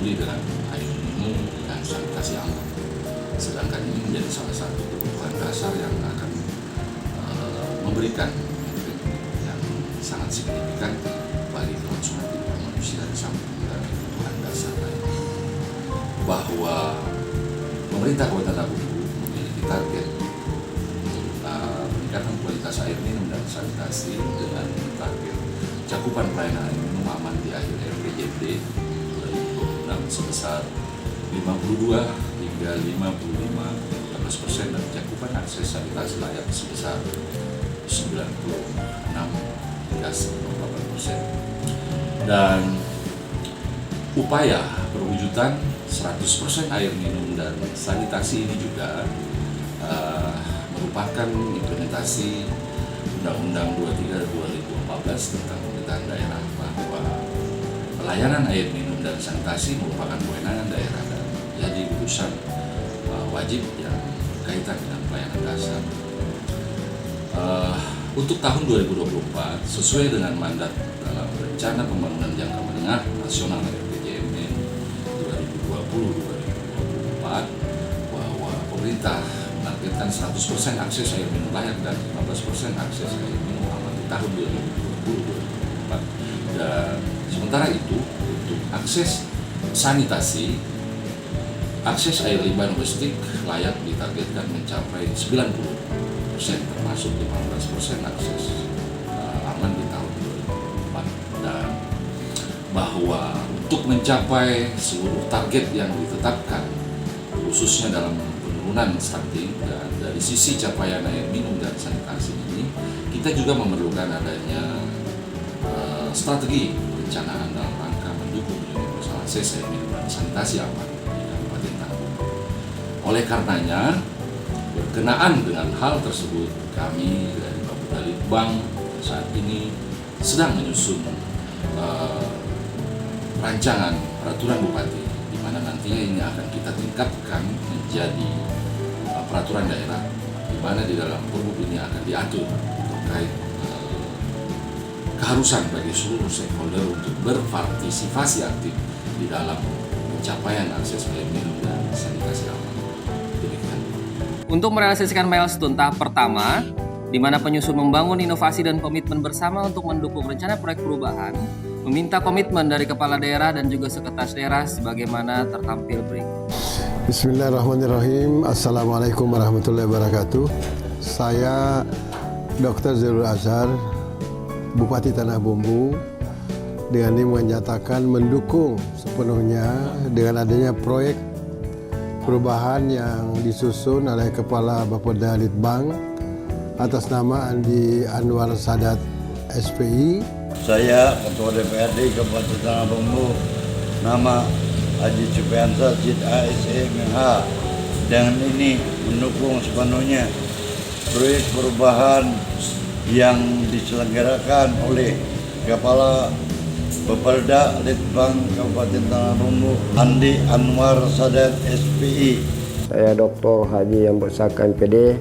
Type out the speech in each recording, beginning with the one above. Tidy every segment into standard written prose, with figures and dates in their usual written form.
peduli dengan air minum dan sanitasi aman. Sedangkan ini menjadi salah satu kebutuhan dasar yang akan memberikan efek yang sangat signifikan bagi konsumen manusia di samping dari kebutuhan dasar lainnya. Bahwa pemerintah Kabupaten Bumbu memiliki target peningkatan kualitas air minum dan sanitasi dengan target cakupan pelayanan air minum aman di akhir RPJMD 2026 sebesar 52 hingga 55% dan cakupan akses sanitasi layak sebesar 96 hingga 98%. Dan upaya perwujudan 100% air minum dan sanitasi ini juga merupakan implementasi Undang-Undang 23 2014 tentang pemerintahan daerah, bahwa pelayanan air minum dan sanitasi merupakan kewenangan daerah dan jadi urusan wajib yang berkaitan dengan pelayanan dasar. Untuk tahun 2024 sesuai dengan mandat dalam Rencana Pembangunan Jangka Menengah Nasional RPJMD 2020-2024 bahwa pemerintah menargetkan 100% akses air minum layak dan 15% akses air minum aman di tahun 2020-2024. Dan sementara itu untuk akses sanitasi, akses air limbah domestik layak ditargetkan mencapai 90%, termasuk 15% akses aman di tahun 2024. Dan bahwa untuk mencapai seluruh target yang ditetapkan, khususnya dalam penurunan stunting dan dari sisi capaian air minum dan sanitasi ini, kita juga memerlukan adanya strategi perencanaan dalam rangka mendukung universal akses air minum dan sanitasi aman di Kabupaten Tanah Bumbu. Oleh karenanya, berkenaan dengan hal tersebut, kami dari Bapedalitbang saat ini sedang menyusun rancangan peraturan bupati, di mana nantinya ini akan kita tingkatkan menjadi peraturan daerah, di mana di dalam Perbup ini akan diatur terkait keharusan bagi seluruh stakeholder untuk berpartisipasi aktif di dalam pencapaian akses air minum dan sanitasi aman. Demikian. Untuk merealisasikan milestone tahap pertama, di mana penyusun membangun inovasi dan komitmen bersama untuk mendukung rencana proyek perubahan, meminta komitmen dari kepala daerah dan juga sekretaris daerah sebagaimana tertampil berikut. Bismillahirrahmanirrahim. Assalamualaikum warahmatullahi wabarakatuh. Saya Dr. Zairul Azhar, Bupati Tanah Bumbu, dengan ini menyatakan mendukung sepenuhnya dengan adanya proyek perubahan yang disusun oleh Kepala Bapedalitbang atas nama Andi Anwar Sadat SPI. Saya Ketua DPRD Kabupaten Tanah Bumbu, nama Haji Supriyansa Sid ASMH, dengan ini mendukung sepenuhnya proyek perubahan yang diselenggarakan oleh Kepala Bapeda Litbang Kabupaten Tanah Bumbu Andi Anwar Sadat SPI. Saya Dr. Haji Yambut Saka MPD,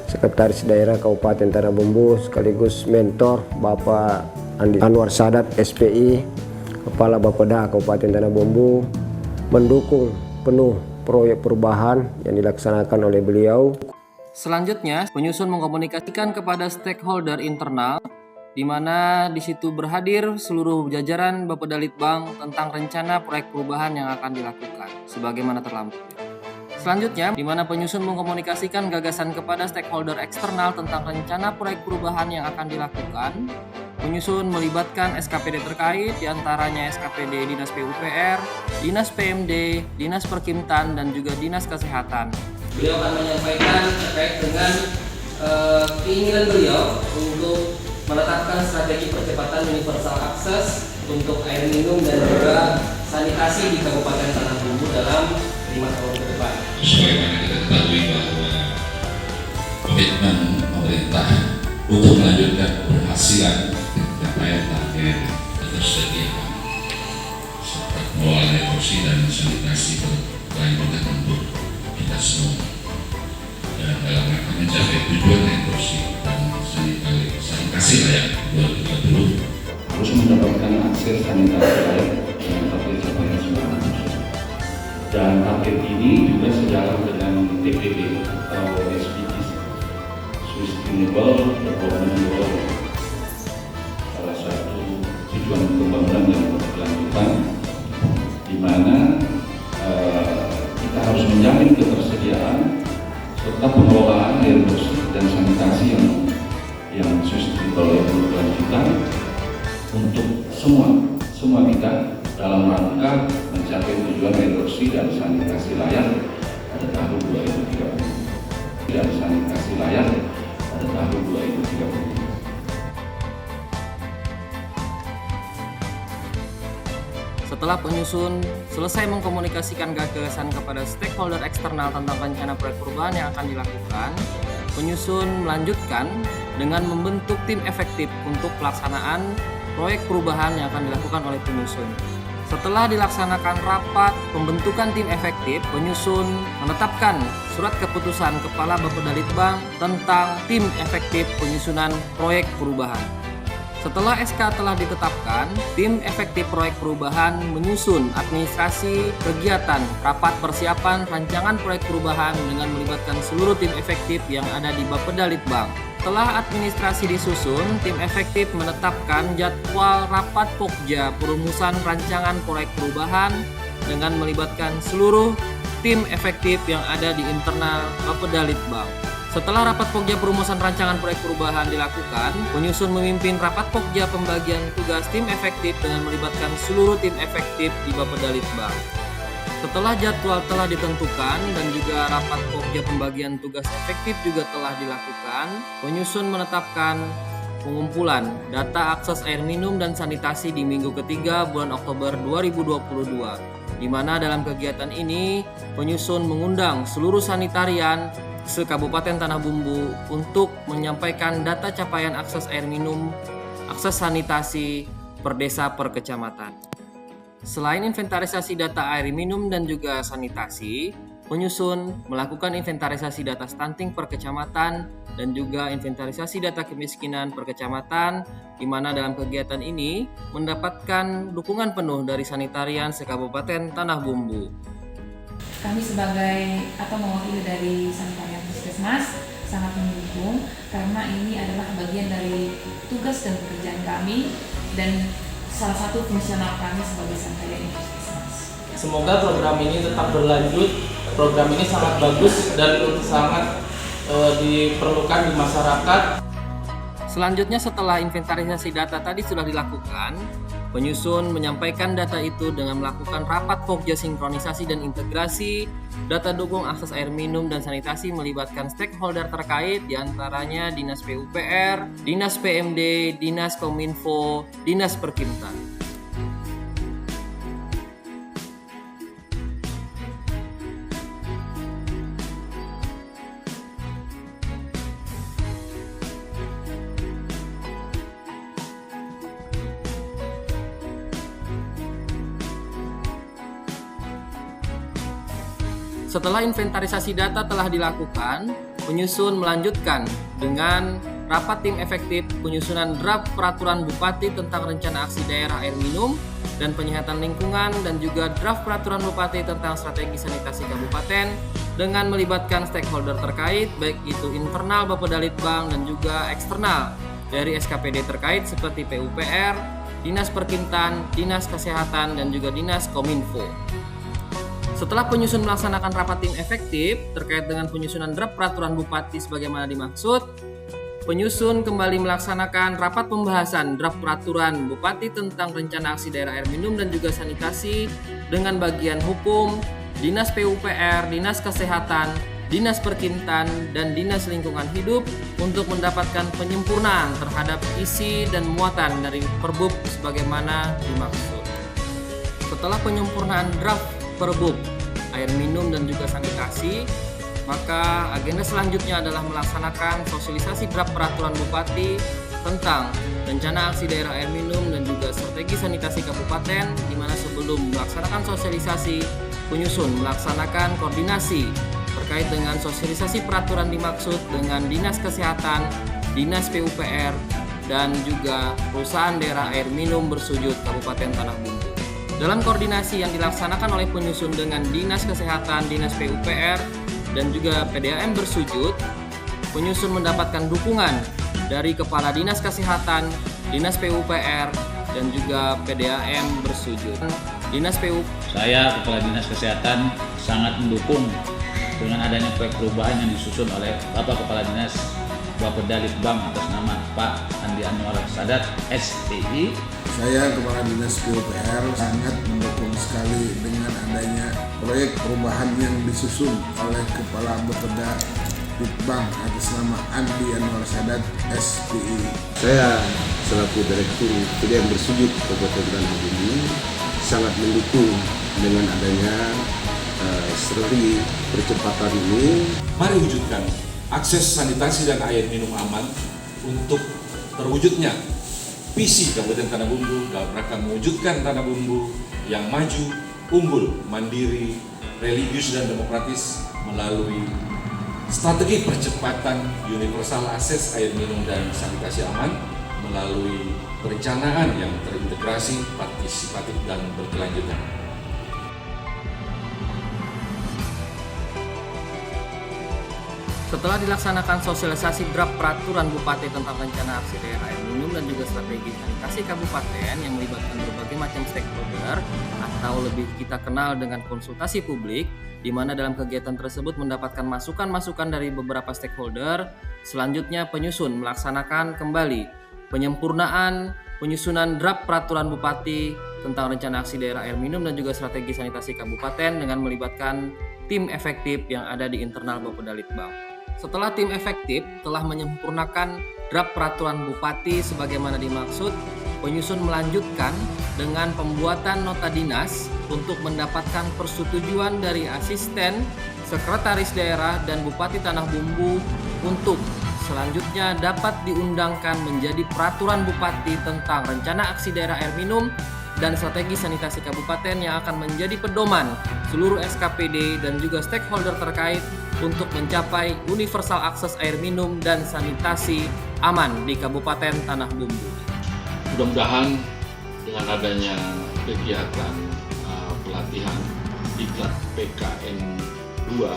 Sekretaris Daerah Kabupaten Tanah Bumbu sekaligus mentor Bapak Andi Anwar Sadat SPI, Kepala Bapeda Kabupaten Tanah Bumbu, mendukung penuh proyek perubahan yang dilaksanakan oleh beliau. Selanjutnya, penyusun mengkomunikasikan kepada stakeholder internal, di mana di situ berhadir seluruh jajaran Bapedalitbang tentang rencana proyek perubahan yang akan dilakukan, sebagaimana terlampau. Selanjutnya, di mana penyusun mengkomunikasikan gagasan kepada stakeholder eksternal tentang rencana proyek perubahan yang akan dilakukan. Penyusun melibatkan SKPD terkait, diantaranya SKPD Dinas PUPR, Dinas PMD, Dinas Perkimtan, dan juga Dinas Kesehatan. Beliau akan menyampaikan terkait dengan keinginan beliau untuk menetapkan strategi percepatan universal akses untuk air minum dan juga sanitasi di Kabupaten Tanah Bumbu dalam 5 tahun ke depan. Sebagaimana kita ketahui bahwa komitmen pemerintah untuk melanjutkan keberhasilan pencapaian target ketersediaan serta pengelolaan air bersih dan sanitasi berkelanjutan untuk kita semua. Dan dalam rangka mencapai tujuan air bersih dan sanitasi layak 2030 harus mendapatkan akses sanitasi layak yang dapat dicapai semua manusia. Dan target ini juga sejalan dengan TPD atau SDGs, Sustainable Development Goal, salah satu tujuan pembangunan yang berkelanjutan, di mana kita harus menjamin ketersediaan serta pengelolaan air bersih dan sanitasi yang sustainable yang berkelanjutan untuk semua kita dalam rangka mencapai tujuan air bersih dan sanitasi layak pada tahun 2030 dan sanitasi layak pada tahun 2030. Setelah penyusun selesai mengkomunikasikan gagasan kepada stakeholder eksternal tentang rencana proyek perubahan yang akan dilakukan, penyusun melanjutkan dengan membentuk tim efektif untuk pelaksanaan proyek perubahan yang akan dilakukan oleh penyusun. Setelah dilaksanakan rapat pembentukan tim efektif, penyusun menetapkan surat keputusan Kepala Bapedalitbang tentang tim efektif penyusunan proyek perubahan. Setelah SK telah ditetapkan, tim efektif proyek perubahan menyusun administrasi kegiatan rapat persiapan rancangan proyek perubahan dengan melibatkan seluruh tim efektif yang ada di Bapedalitbang. Setelah administrasi disusun, tim efektif menetapkan jadwal rapat Pokja perumusan rancangan proyek perubahan dengan melibatkan seluruh tim efektif yang ada di internal Bapedalitbang. Setelah rapat Pokja perumusan rancangan proyek perubahan dilakukan, penyusun memimpin rapat Pokja pembagian tugas tim efektif dengan melibatkan seluruh tim efektif di Bapedalitbang. Setelah jadwal telah ditentukan dan juga rapat Pokja pembagian tugas efektif juga telah dilakukan, penyusun menetapkan pengumpulan data akses air minum dan sanitasi di minggu ketiga bulan Oktober 2022, di mana dalam kegiatan ini penyusun mengundang seluruh sanitarian se-Kabupaten Tanah Bumbu untuk menyampaikan data capaian akses air minum, akses sanitasi per desa per kecamatan. Selain inventarisasi data air minum dan juga sanitasi, penyusun melakukan inventarisasi data stunting per kecamatan dan juga inventarisasi data kemiskinan per kecamatan, di mana dalam kegiatan ini mendapatkan dukungan penuh dari sanitarian se-Kabupaten Tanah Bumbu. Kami sebagai atau mewakili dari sanitarian Puskesmas sangat mendukung karena ini adalah bagian dari tugas dan pekerjaan kami dan salah satu fungsional kami sebagai sanitarian Puskesmas. Semoga program ini tetap berlanjut. Program ini sangat bagus dan sangat diperlukan di masyarakat. Selanjutnya setelah inventarisasi data tadi sudah dilakukan, penyusun menyampaikan data itu dengan melakukan rapat Pokja sinkronisasi dan integrasi data dukung akses air minum dan sanitasi melibatkan stakeholder terkait diantaranya Dinas PUPR, Dinas PMD, Dinas Kominfo, Dinas Perkintan. Setelah inventarisasi data telah dilakukan, penyusun melanjutkan dengan rapat tim efektif penyusunan draft peraturan Bupati tentang rencana aksi daerah air minum dan penyihatan lingkungan dan juga draft peraturan Bupati tentang strategi sanitasi kabupaten dengan melibatkan stakeholder terkait baik itu internal Bapedalitbang dan juga eksternal dari SKPD terkait seperti PUPR, Dinas Perkintan, Dinas Kesehatan dan juga Dinas Kominfo. Setelah penyusun melaksanakan rapat tim efektif terkait dengan penyusunan draft peraturan Bupati sebagaimana dimaksud, penyusun kembali melaksanakan rapat pembahasan draft peraturan Bupati tentang rencana aksi daerah air minum dan juga sanitasi dengan bagian hukum, Dinas PUPR, Dinas Kesehatan, Dinas Perkintan, dan Dinas Lingkungan Hidup untuk mendapatkan penyempurnaan terhadap isi dan muatan dari Perbub sebagaimana dimaksud. Setelah penyempurnaan draft Perbub air minum dan juga sanitasi, maka agenda selanjutnya adalah melaksanakan sosialisasi draft peraturan Bupati tentang rencana aksi daerah air minum dan juga strategi sanitasi kabupaten, di mana sebelum melaksanakan sosialisasi, penyusun melaksanakan koordinasi terkait dengan sosialisasi peraturan dimaksud dengan Dinas Kesehatan, Dinas PUPR, dan juga perusahaan daerah air minum bersujud Kabupaten Tanah Bumbu. Dalam koordinasi yang dilaksanakan oleh penyusun dengan Dinas Kesehatan, Dinas PUPR, dan juga PDAM Bersujud, penyusun mendapatkan dukungan dari Kepala Dinas Kesehatan, Dinas PUPR, dan juga PDAM Bersujud. Dinas PU. Saya Kepala Dinas Kesehatan sangat mendukung dengan adanya proyek perubahan yang disusun oleh Bapak Kepala Dinas Bapeda Litbang atas nama Pak Andi Anwar Sadat SPI. Saya Kepala Dinas PUPR sangat mendukung sekali dengan adanya proyek perubahan yang disusun oleh Kepala Bapeda Litbang atas nama Andi Anwar Sadat SPI. Saya selaku Direktur PDAM Bersujud Kabupaten Tanah Bumbu sangat mendukung dengan adanya strategi percepatan ini. Mari wujudkan akses sanitasi dan air minum aman untuk terwujudnya visi Kabupaten Tanah Bumbu dalam rangka mewujudkan Tanah Bumbu yang maju, unggul, mandiri, religius dan demokratis melalui strategi percepatan universal akses air minum dan sanitasi aman melalui perencanaan yang terintegrasi, partisipatif, dan berkelanjutan. Setelah dilaksanakan sosialisasi draft peraturan Bupati tentang rencana aksi daerah air minum dan juga strategi sanitasi kabupaten yang melibatkan berbagai macam stakeholder atau lebih kita kenal dengan konsultasi publik, di mana dalam kegiatan tersebut mendapatkan masukan-masukan dari beberapa stakeholder. Selanjutnya penyusun melaksanakan kembali penyempurnaan penyusunan draft peraturan Bupati tentang rencana aksi daerah air minum dan juga strategi sanitasi kabupaten dengan melibatkan tim efektif yang ada di internal Bapeda Litbang. Setelah tim efektif telah menyempurnakan draft peraturan Bupati sebagaimana dimaksud, penyusun melanjutkan dengan pembuatan nota dinas untuk mendapatkan persetujuan dari asisten, sekretaris daerah, dan Bupati Tanah Bumbu untuk selanjutnya dapat diundangkan menjadi peraturan Bupati tentang rencana aksi daerah air minum dan strategi sanitasi kabupaten yang akan menjadi pedoman seluruh SKPD dan juga stakeholder terkait untuk mencapai universal akses air minum dan sanitasi aman di Kabupaten Tanah Bumbu. Mudah-mudahan dengan adanya kegiatan pelatihan Diklat PKN 2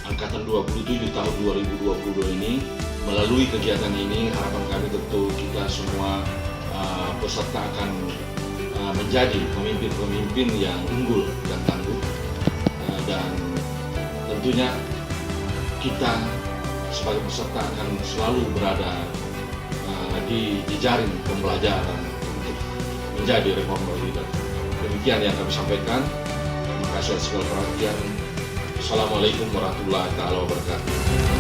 Angkatan 27 tahun 2022 ini, melalui kegiatan ini harapan kami tentu kita semua peserta akan menjadi pemimpin-pemimpin yang unggul dan tangguh, dan tentunya kita sebagai peserta akan selalu berada di jaring pembelajaran untuk menjadi reformer leader. Demikian yang kami sampaikan. Terima kasih atas segala perhatian. Assalamualaikum warahmatullahi wabarakatuh.